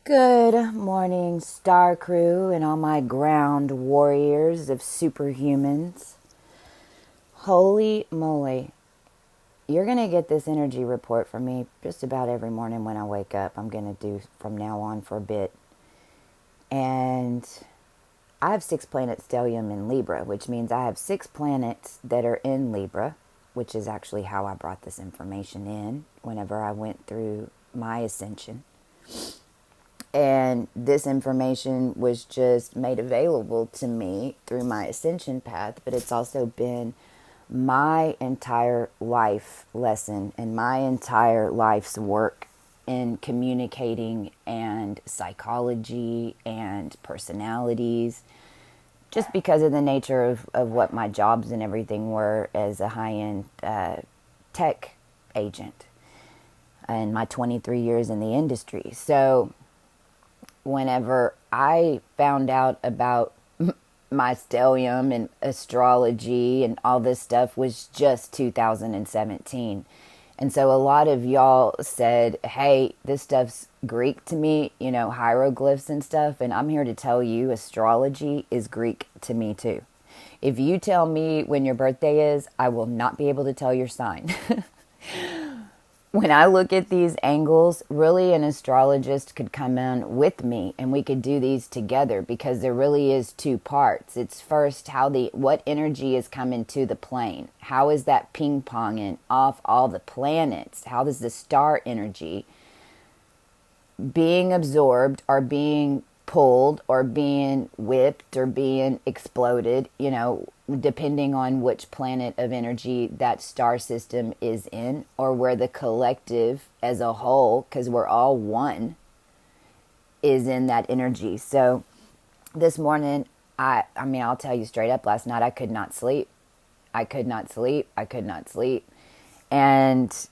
Good morning, Star Crew, and all my ground warriors of superhumans. Holy moly. You're going to get this energy report from me just about every morning when I wake up. I'm going to do from now on for a bit. And I have 6 planets stellium in Libra, which means I have 6 planets that are in Libra, which is actually how I brought this information in whenever I went through my ascension. And this information was just made available to me through my ascension path, but it's also been my entire life lesson and my entire life's work in communicating and psychology and personalities, just because of the nature of what my jobs and everything were as a high-end tech agent and my 23 years in the industry. So whenever I found out about my stellium and astrology and all this stuff was just 2017. And so a lot of y'all said, hey, this stuff's Greek to me, hieroglyphs and stuff. And I'm here to tell you astrology is Greek to me too. If you tell me when your birthday is, I will not be able to tell your sign. When I look at these angles, really an astrologist could come in with me and we could do these together, because there really is 2 parts. It's first what energy is coming to the plane. How is that ping-ponging off all the planets? How does the star energy being absorbed or being pulled or being whipped or being exploded, depending on which planet of energy that star system is in, or where the collective as a whole, because we're all one, is in that energy. So this morning, I'll tell you straight up, last night I could not sleep. I could not sleep. And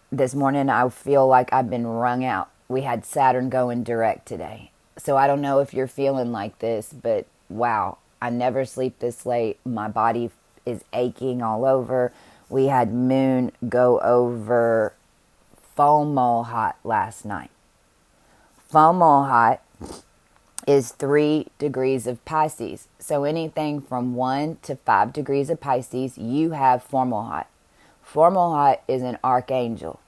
this morning I feel like I've been wrung out. We had Saturn going direct today. So I don't know if you're feeling like this, but wow, I never sleep this late. My body is aching all over. We had Moon go over FOMO hot last night. FOMO hot is 3 degrees of Pisces. So anything from 1 to 5 degrees of Pisces, you have formal hot. Formal hot is an archangel.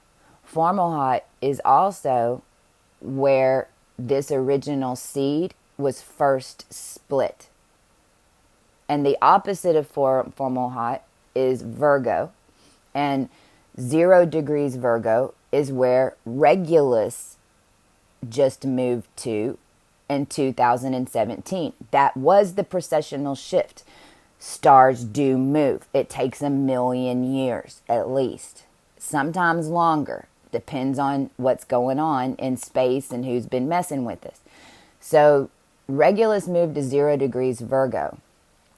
Formal hot is also where this original seed was first split. And the opposite of formal hot is Virgo. And 0 degrees Virgo is where Regulus just moved to in 2017. That was the precessional shift. Stars do move. It takes 1,000,000 years at least, sometimes longer. Depends on what's going on in space and who's been messing with us. So Regulus moved to 0 degrees Virgo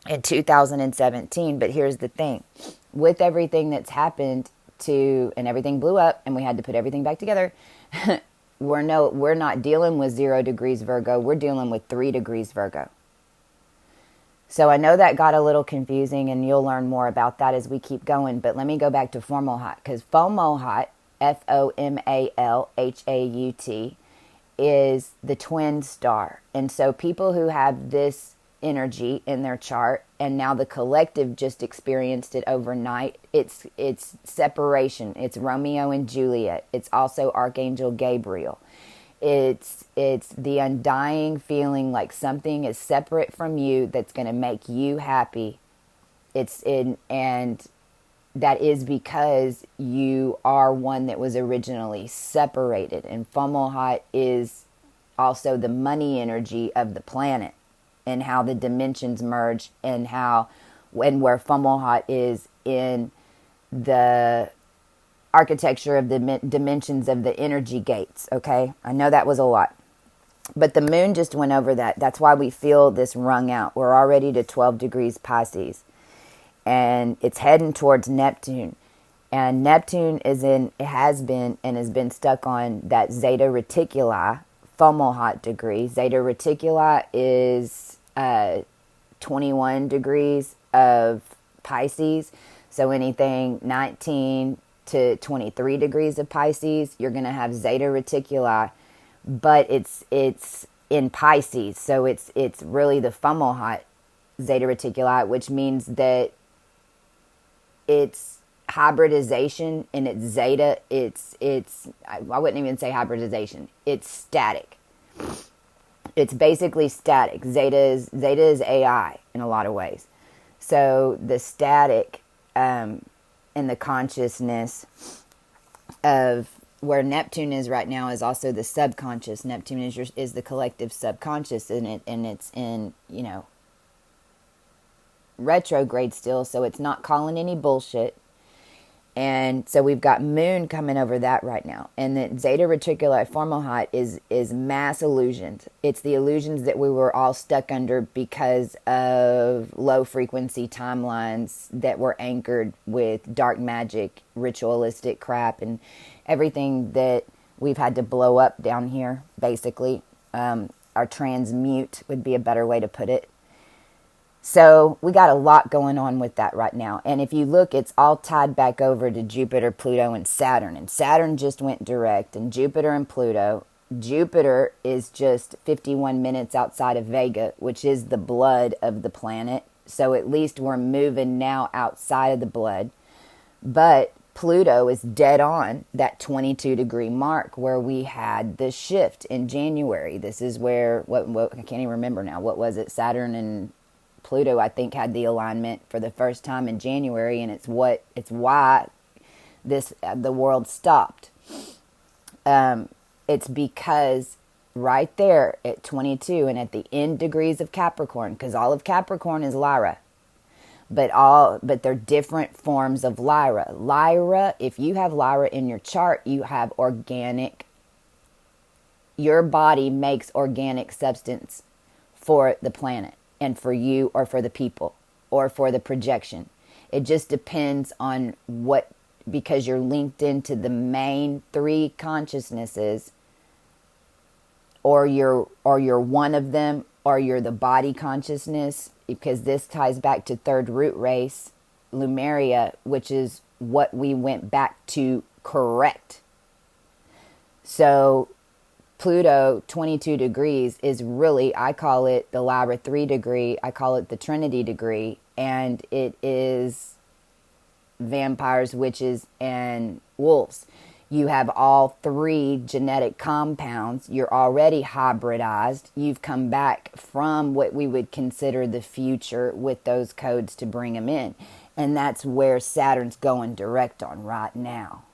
in 2017. But here's the thing. With everything that's happened and everything blew up and we had to put everything back together, we're not dealing with 0 degrees Virgo. We're dealing with 3 degrees Virgo. So I know that got a little confusing, and you'll learn more about that as we keep going. But let me go back to formal hot, because FOMO hot, FOMALHAUT, is the twin star. And so people who have this energy in their chart, and now the collective just experienced it overnight, it's separation. It's Romeo and Juliet. It's also Archangel Gabriel. It's the undying feeling like something is separate from you that's going to make you happy. And that is because you are one that was originally separated. And Fomalhaut is also the money energy of the planet and how the dimensions merge and where Fomalhaut is in the architecture of the dimensions of the energy gates. Okay. I know that was a lot, but the moon just went over that. That's why we feel this wrung out. We're already to 12 degrees Pisces. And it's heading towards Neptune. And Neptune has been stuck on that Zeta Reticuli, Fomalhaut degree. Zeta Reticuli is 21 degrees of Pisces. So anything 19 to 23 degrees of Pisces, you're going to have Zeta Reticuli but it's in Pisces, so it's really the Fomalhaut Zeta Reticuli, which means that it's hybridization, and it's Zeta. I wouldn't even say hybridization. It's static. It's basically static. Zeta is AI in a lot of ways. So the static and the consciousness of where Neptune is right now is also the subconscious. Neptune is the collective subconscious, and it's in, retrograde still, so it's not calling any bullshit. And so we've got Moon coming over that right now. And the Zeta Reticuli Fomalhaut is mass illusions. It's the illusions that we were all stuck under because of low frequency timelines that were anchored with dark magic, ritualistic crap, and everything that we've had to blow up down here, basically. Our transmute would be a better way to put it. So we got a lot going on with that right now. And if you look, it's all tied back over to Jupiter, Pluto, and Saturn. And Saturn just went direct. And Jupiter and Pluto. Jupiter is just 51 minutes outside of Vega, which is the blood of the planet. So at least we're moving now outside of the blood. But Pluto is dead on that 22 degree mark where we had the shift in January. This is where, what I can't even remember now. What was it? Saturn and Pluto, I think, had the alignment for the first time in January, and it's why the world stopped. It's because right there at 22 and at the end degrees of Capricorn, because all of Capricorn is Lyra, but they're different forms of Lyra. Lyra, if you have Lyra in your chart, you have organic. Your body makes organic substance for the planet. And for you, or for the people, or for the projection. It just depends on because you're linked into the main three consciousnesses, or you're one of them, or you're the body consciousness, because this ties back to third root race, Lemuria, which is what we went back to correct. So Pluto, 22 degrees, is really, I call it the Lyra 3 degree, I call it the Trinity degree, and it is vampires, witches, and wolves. You have all three genetic compounds. You're already hybridized. You've come back from what we would consider the future with those codes to bring them in. And that's where Saturn's going direct on right now.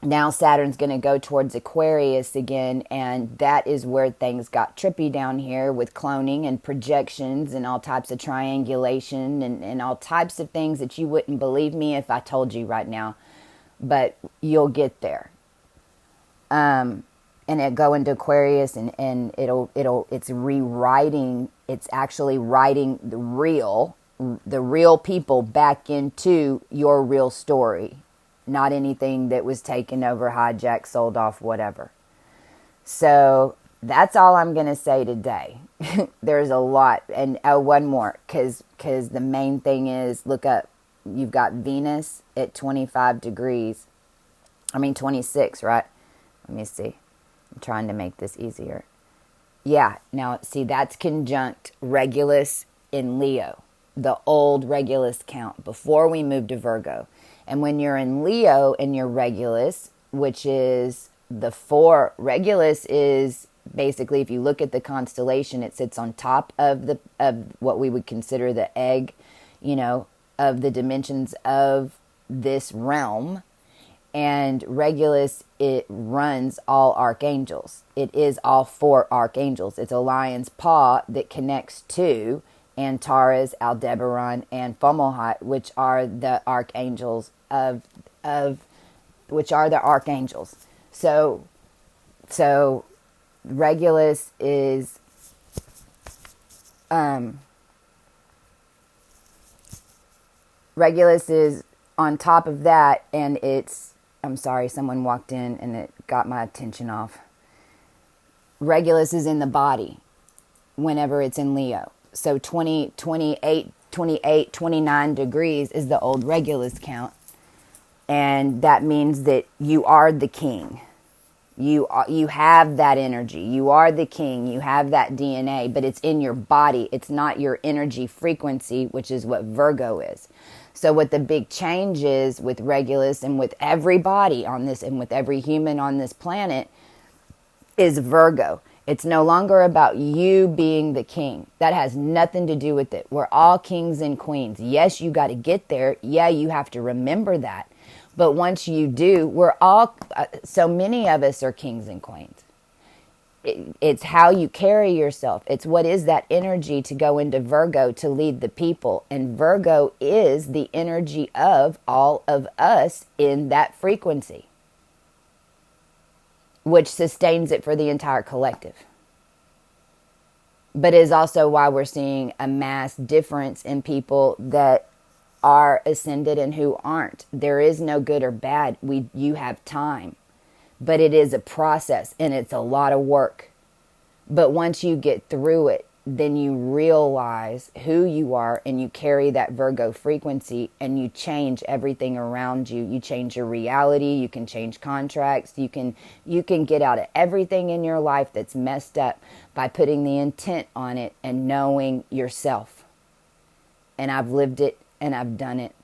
Now Saturn's going to go towards Aquarius again, and that is where things got trippy down here with cloning and projections and all types of triangulation and all types of things that you wouldn't believe me if I told you right now, but you'll get there. And it go into Aquarius, and it's rewriting, it's actually writing the real people back into your real story. Not anything that was taken over, hijacked, sold off, whatever. So that's all I'm going to say today. There's a lot. And one more, because the main thing is, look up, you've got Venus at 25 degrees. 26, right? Let me see. I'm trying to make this easier. Yeah, now see, that's conjunct Regulus in Leo, the old Regulus count, before we moved to Virgo. And when you're in Leo and you're Regulus, which is the 4, Regulus is basically, if you look at the constellation, it sits on top of what we would consider the egg, of the dimensions of this realm. And Regulus, it runs all archangels. It is all 4 archangels. It's a lion's paw that connects to Antares, Aldebaran, and Fomalhaut, which are the archangels which are the archangels. So Regulus is on top of that, and I'm sorry, someone walked in and it got my attention off. Regulus is in the body whenever it's in Leo. So 28, 29 degrees is the old Regulus count. And that means that you are the king. You have that energy. You are the king. You have that DNA, but it's in your body. It's not your energy frequency, which is what Virgo is. So what the big change is with Regulus and with everybody on this and with every human on this planet is Virgo. It's no longer about you being the king. That has nothing to do with it. We're all kings and queens. Yes, you got to get there. Yeah, you have to remember that. But once you do, we're all, so many of us are kings and queens. It's how you carry yourself. It's what is that energy to go into Virgo to lead the people. And Virgo is the energy of all of us in that frequency, which sustains it for the entire collective. But is also why we're seeing a mass difference in people that are ascended and who aren't. There is no good or bad. You have time. But it is a process and it's a lot of work. But once you get through it, then you realize who you are and you carry that Virgo frequency and you change everything around you. You change your reality. You can change contracts. You can get out of everything in your life that's messed up by putting the intent on it and knowing yourself. And I've lived it and I've done it.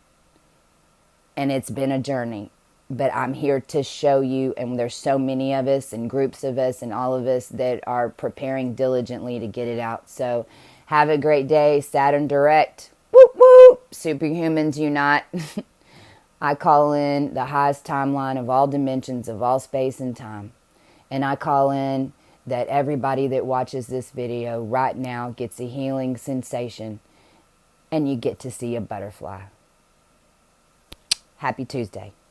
And it's been a journey. But I'm here to show you, and there's so many of us and groups of us and all of us that are preparing diligently to get it out. So have a great day. Saturn direct. Whoop, whoop. Superhumans unite. I call in the highest timeline of all dimensions, of all space and time. And I call in that everybody that watches this video right now gets a healing sensation and you get to see a butterfly. Happy Tuesday.